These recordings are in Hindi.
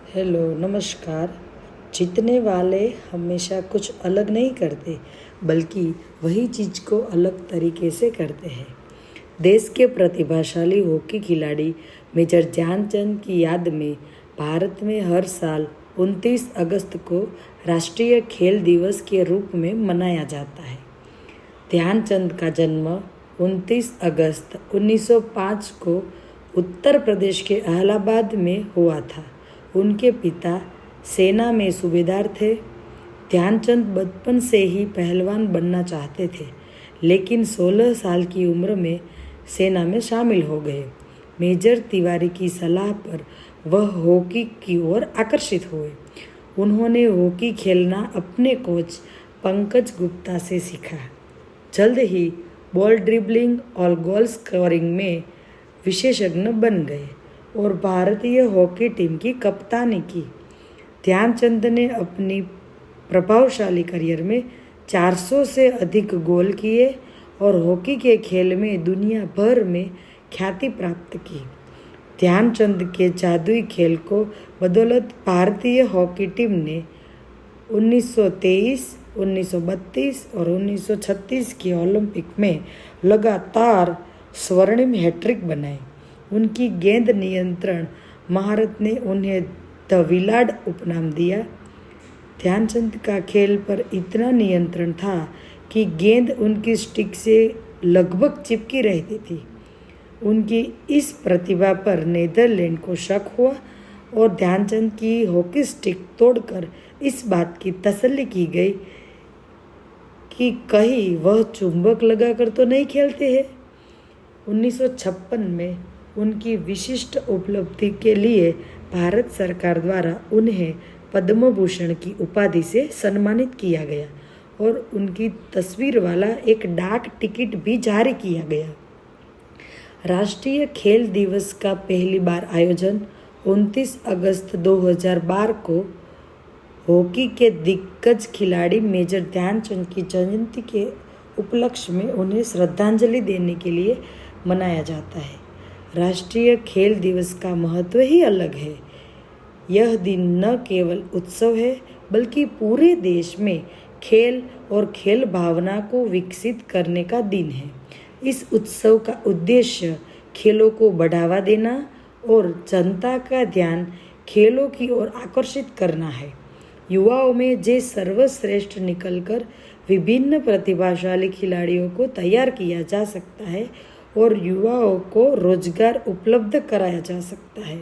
हेलो नमस्कार। जीतने वाले हमेशा कुछ अलग नहीं करते, बल्कि वही चीज़ को अलग तरीके से करते हैं। देश के प्रतिभाशाली हॉकी खिलाड़ी मेजर ध्यानचंद की याद में भारत में हर साल 29 अगस्त को राष्ट्रीय खेल दिवस के रूप में मनाया जाता है। ध्यानचंद का जन्म 29 अगस्त 1905 को उत्तर प्रदेश के इलाहाबाद में हुआ था। उनके पिता सेना में सूबेदार थे। ध्यानचंद बचपन से ही पहलवान बनना चाहते थे, लेकिन 16 साल की उम्र में सेना में शामिल हो गए। मेजर तिवारी की सलाह पर वह हॉकी की ओर आकर्षित हुए। उन्होंने हॉकी खेलना अपने कोच पंकज गुप्ता से सीखा। जल्द ही बॉल ड्रिबलिंग और गोल स्कोरिंग में विशेषज्ञ बन गए और भारतीय हॉकी टीम की कप्तानी की। ध्यानचंद ने अपनी प्रभावशाली करियर में 400 से अधिक गोल किए और हॉकी के खेल में दुनिया भर में ख्याति प्राप्त की। ध्यानचंद के जादुई खेल को बदौलत भारतीय हॉकी टीम ने 1923, 1932 और 1936 के ओलंपिक में लगातार स्वर्णिम हैट्रिक बनाई। उनकी गेंद नियंत्रण महारत ने उन्हें द विलाड उपनाम दिया। ध्यानचंद का खेल पर इतना नियंत्रण था कि गेंद उनकी स्टिक से लगभग चिपकी रहती थी। उनकी इस प्रतिभा पर नीदरलैंड को शक हुआ और ध्यानचंद की हॉकी स्टिक तोड़कर इस बात की तसल्ली की गई कि कहीं वह चुंबक लगाकर तो नहीं खेलते हैं। 1956 में उनकी विशिष्ट उपलब्धि के लिए भारत सरकार द्वारा उन्हें पद्म भूषण की उपाधि से सम्मानित किया गया और उनकी तस्वीर वाला एक डाक टिकट भी जारी किया गया। राष्ट्रीय खेल दिवस का पहली बार आयोजन 29 अगस्त 2012 को हॉकी के दिग्गज खिलाड़ी मेजर ध्यानचंद की जयंती के उपलक्ष्य में उन्हें श्रद्धांजलि देने के लिए मनाया जाता है। राष्ट्रीय खेल दिवस का महत्व ही अलग है। यह दिन न केवल उत्सव है, बल्कि पूरे देश में खेल और खेल भावना को विकसित करने का दिन है। इस उत्सव का उद्देश्य खेलों को बढ़ावा देना और जनता का ध्यान खेलों की ओर आकर्षित करना है। युवाओं में जे सर्वश्रेष्ठ निकलकर विभिन्न प्रतिभाशाली खिलाड़ियों को तैयार किया जा सकता है और युवाओं को रोजगार उपलब्ध कराया जा सकता है।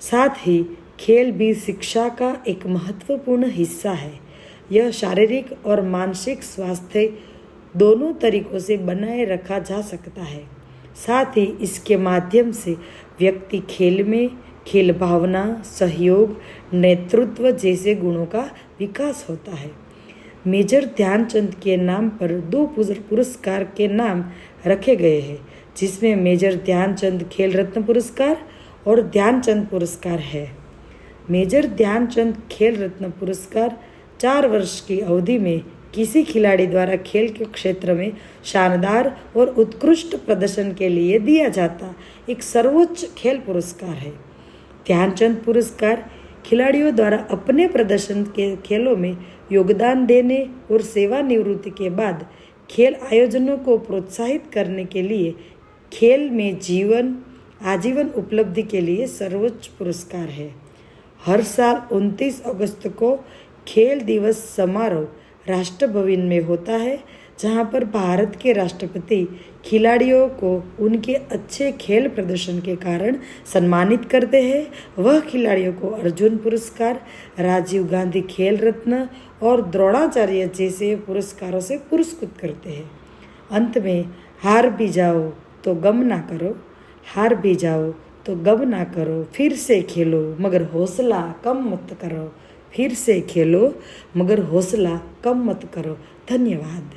साथ ही खेल भी शिक्षा का एक महत्वपूर्ण हिस्सा है। यह शारीरिक और मानसिक स्वास्थ्य दोनों तरीकों से बनाए रखा जा सकता है। साथ ही इसके माध्यम से व्यक्ति खेल में खेल भावना, सहयोग, नेतृत्व जैसे गुणों का विकास होता है। मेजर ध्यानचंद के नाम पर 2 पुरस्कार के नाम रखे गए हैं, जिसमें मेजर ध्यानचंद खेल रत्न पुरस्कार और ध्यानचंद पुरस्कार है। मेजर ध्यानचंद खेल रत्न पुरस्कार 4 वर्ष की अवधि में किसी खिलाड़ी द्वारा खेल के क्षेत्र में शानदार और उत्कृष्ट प्रदर्शन के लिए दिया जाता एक सर्वोच्च खेल पुरस्कार है। ध्यानचंद पुरस्कार खिलाड़ियों द्वारा अपने प्रदर्शन के खेलों में योगदान देने और सेवानिवृत्ति के बाद खेल आयोजनों को प्रोत्साहित करने के लिए खेल में आजीवन उपलब्धि के लिए सर्वोच्च पुरस्कार है। हर साल 29 अगस्त को खेल दिवस समारोह राष्ट्र भवन में होता है, जहां पर भारत के राष्ट्रपति खिलाड़ियों को उनके अच्छे खेल प्रदर्शन के कारण सम्मानित करते हैं। वह खिलाड़ियों को अर्जुन पुरस्कार, राजीव गांधी खेल रत्न और द्रोणाचार्य जैसे पुरस्कारों से पुरस्कृत करते हैं। अंत में हार भी जाओ तो गम ना करो, हार भी जाओ तो गम ना करो, फिर से खेलो मगर हौसला कम मत करो, फिर से खेलो मगर हौसला कम मत करो। धन्यवाद।